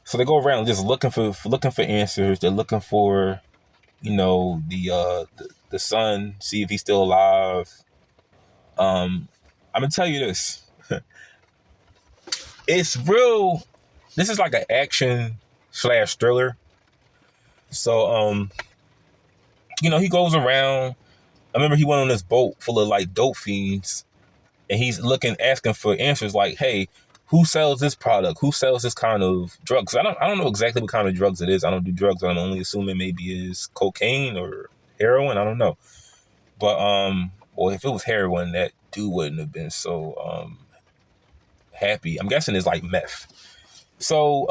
So they go around just looking for answers. They're looking for, the son, see if he's still alive. I'm gonna tell you this. It's real. This is like an action slash thriller. So he goes around. I remember he went on this boat full of like dope fiends, and he's asking for answers like, hey, who sells this product? Who sells this kind of drugs? I don't know exactly what kind of drugs it is. I don't do drugs. I'm only assuming maybe is cocaine or heroin. I don't know. But well, if it was heroin, that dude wouldn't have been so happy. I'm guessing it's like meth. So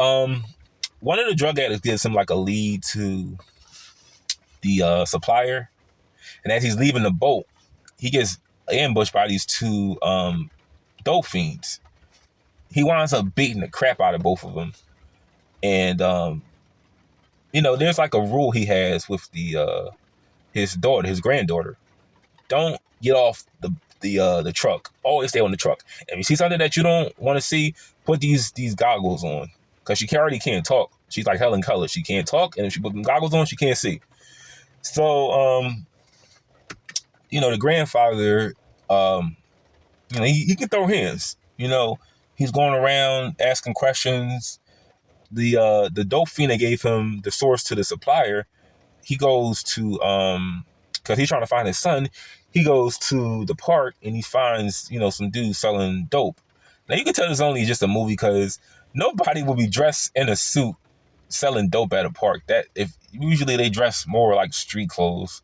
one of the drug addicts gives him like a lead to the supplier, and as he's leaving the boat, he gets ambushed by these two dope fiends. He winds up beating the crap out of both of them. And, there's like a rule he has with his granddaughter. Don't get off the truck. Always stay on the truck. And if you see something that you don't want to see, put these goggles on. Because she already can't talk. She's like Helen Keller. She can't talk. And if she put them goggles on, she can't see. So, the grandfather, he can throw hands. He's going around asking questions. The dope fiend that gave him the source to the supplier, he goes to because he's trying to find his son. He goes to the park and he finds some dude selling dope. Now you can tell it's only just a movie because nobody will be dressed in a suit selling dope at a park. That if usually they dress more like street clothes.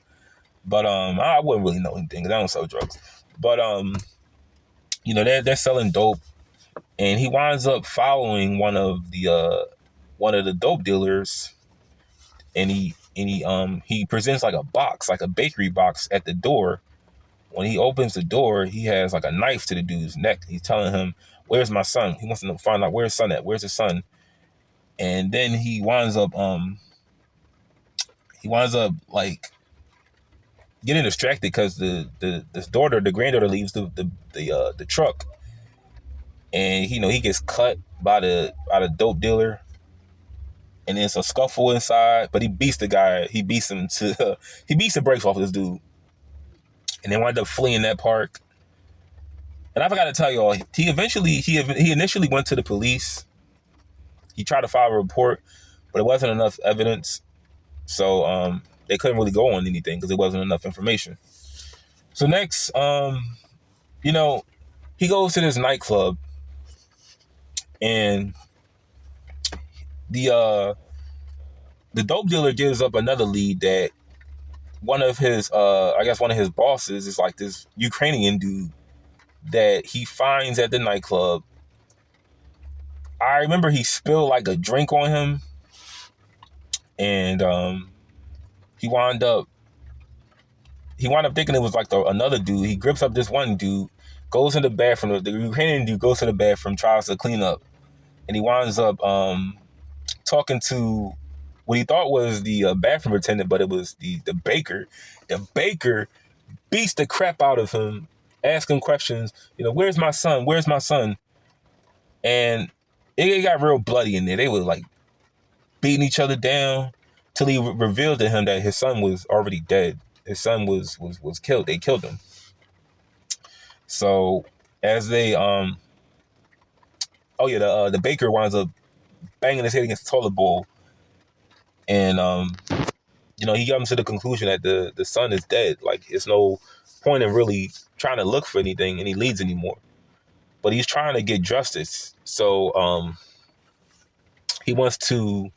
But I wouldn't really know anything because I don't sell drugs. But they're selling dope. And he winds up following one of the dope dealers, and he presents like a box, like a bakery box at the door. When he opens the door, he has like a knife to the dude's neck. He's telling him, "Where's my son?" He wants to find out where's his son at. Where's his son? And then he winds up like getting distracted because the granddaughter leaves the truck. And he gets cut by the dope dealer, and there's a scuffle inside. But he beats the guy. He beats him he beats the brakes off this dude, and they wind up fleeing that park. And I forgot to tell y'all, he initially went to the police. He tried to file a report, but it wasn't enough evidence, so they couldn't really go on anything because it wasn't enough information. So next, he goes to this nightclub. And the dope dealer gives up another lead that one of his bosses is like this Ukrainian dude that he finds at the nightclub. I remember he spilled like a drink on him, and he wound up thinking it was like another dude. He grips up this one dude, goes in the bathroom. The Ukrainian dude goes to the bathroom, tries to clean up. And he winds up talking to what he thought was the bathroom attendant, but it was the baker. The baker beats the crap out of him, asking questions. Where's my son? Where's my son? And it got real bloody in there. They were like beating each other down till he revealed to him that his son was already dead. His son was killed. They killed him. So as they the baker winds up banging his head against the toilet bowl, and he comes to the conclusion that the son is dead. Like, it's no point in really trying to look for anything, any leads anymore. But he's trying to get justice, so he wants to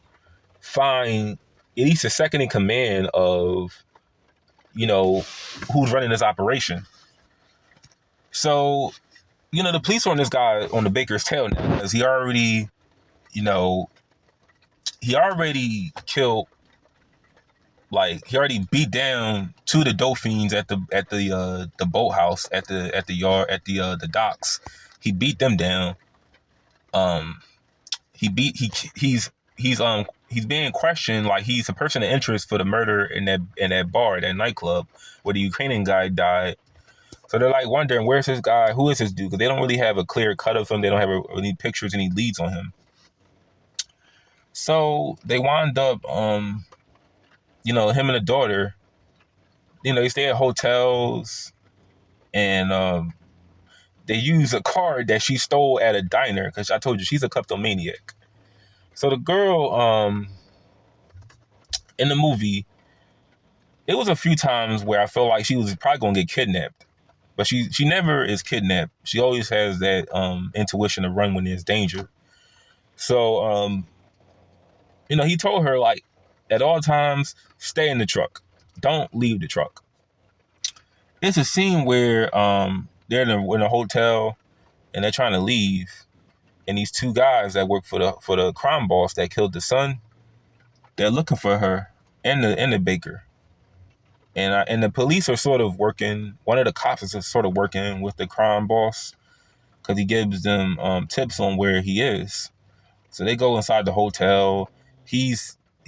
find at least a second in command of who's running this operation. So the police are on this guy on the baker's tail now because he already killed, like, he already beat down two of the dope fiends at the boathouse at the yard at the docks. He beat them down. He's being questioned like he's a person of interest for the murder in that bar, that nightclub where the Ukrainian guy died. So they're like wondering, where's this guy? Who is this dude? Because they don't really have a clear cut of him. They don't have any pictures, any leads on him. So they wind up, him and the daughter, they stay at hotels, and they use a card that she stole at a diner, because I told you she's a kleptomaniac. So the girl, in the movie, it was a few times where I felt like she was probably gonna get kidnapped, but she never is kidnapped. She always has that intuition to run when there's danger. So he told her, like, at all times, stay in the truck, don't leave the truck. It's a scene where they're in a hotel and they're trying to leave, and these two guys that work for the crime boss that killed the son, they're looking for her and the baker. And the police are sort of working. One of the cops is sort of working with the crime boss because he gives them tips on where he is. So they go inside the hotel. He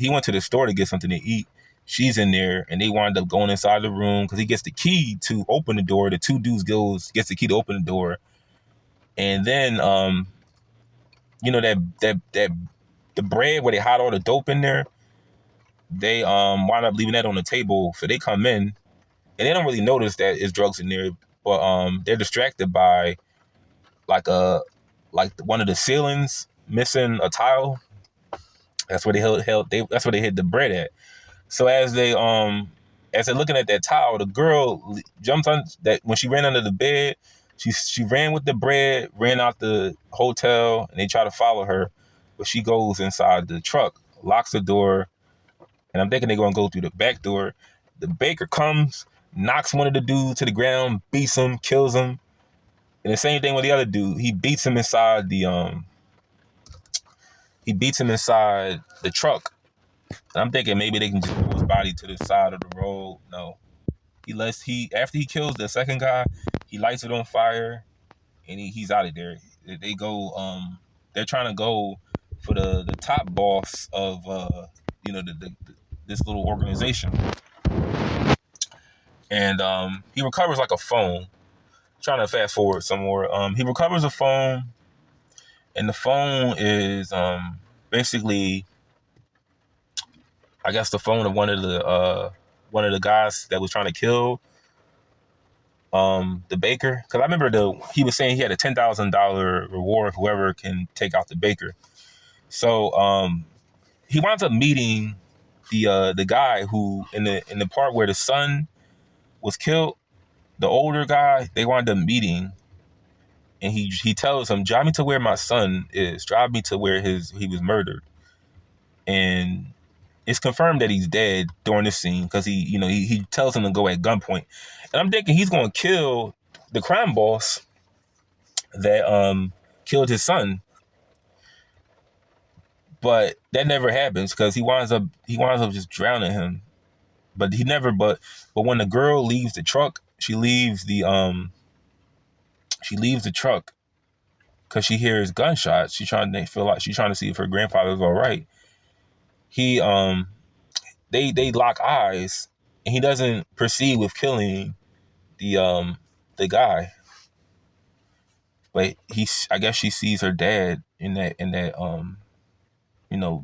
went to the store to get something to eat. She's in there, and they wind up going inside the room because he gets the key to open the door. The two dudes gets the key to open the door, and then that the bread where they hide all the dope in there. They wind up leaving that on the table. So they come in, and they don't really notice that it's drugs in there, but they're distracted by like one of the ceilings missing a tile. That's where that's where they hid the bread at. So as they're looking at that tile, the girl jumps on that. When she ran under the bed, she ran with the bread, ran out the hotel, and they try to follow her, but she goes inside the truck, locks the door, and I'm thinking they're gonna go through the back door. The baker comes, knocks one of the dudes to the ground, beats him, kills him. And the same thing with the other dude. He beats him inside the truck. And I'm thinking maybe they can just move his body to the side of the road. No. After he kills the second guy, he lights it on fire and he's out of there. They go they're trying to go for the top boss of this little organization. And he recovers like a phone. Trying to fast forward some more. He recovers a phone, and the phone is basically, I guess, the phone of one of the guys that was trying to kill the baker. Because I remember he was saying he had a $10,000 reward for whoever can take out the baker. So he winds up meeting the guy who in the part where the son was killed. The older guy, they wind up meeting, and he tells him, drive me to where my son is. Drive me to where he was murdered. And it's confirmed that he's dead during this scene because he tells him to go at gunpoint. And I'm thinking he's going to kill the crime boss that killed his son. But that never happens because he winds up just drowning him. But when the girl leaves the truck, she leaves the truck because she hears gunshots. She's trying to see if her grandfather's all right. They lock eyes, and he doesn't proceed with killing the guy. But I guess she sees her dad in that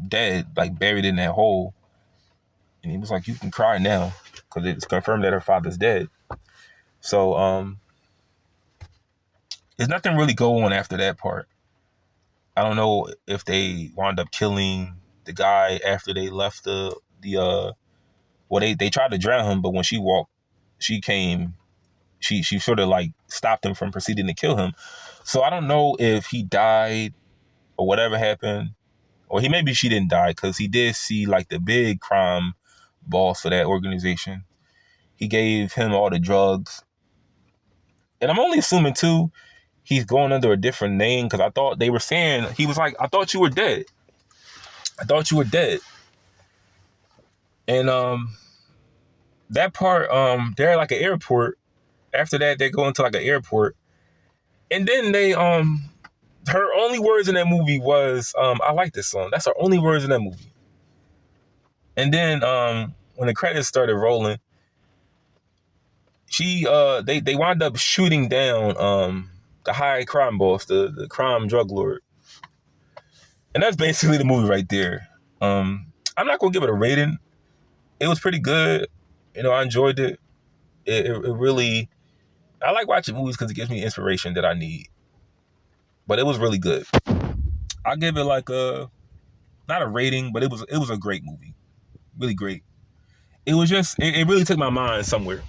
dead, like buried in that hole. And he was like, you can cry now, because it's confirmed that her father's dead. So there's nothing really going on after that part. I don't know if they wound up killing the guy after they left they tried to drown him, but when she walked, she sort of like stopped him from proceeding to kill him. So I don't know if he died or whatever happened, or maybe she didn't die, because he did see like the big crime boss for that organization. He gave him all the drugs. And I'm only assuming too, he's going under a different name, because I thought they were saying, he was like, I thought you were dead. And that part, they're at like an airport. After that, they go into like an airport. And then they her only words in that movie was, I like this song. That's her only words in that movie. And then when the credits started rolling, they wound up shooting down the high crime boss, the crime drug lord. And that's basically the movie right there. I'm not gonna give it a rating. It was pretty good. I enjoyed it. It really. I like watching movies because it gives me inspiration that I need. But it was really good. I give it like not a rating, but it was a great movie. Really great. It was just it really took my mind somewhere.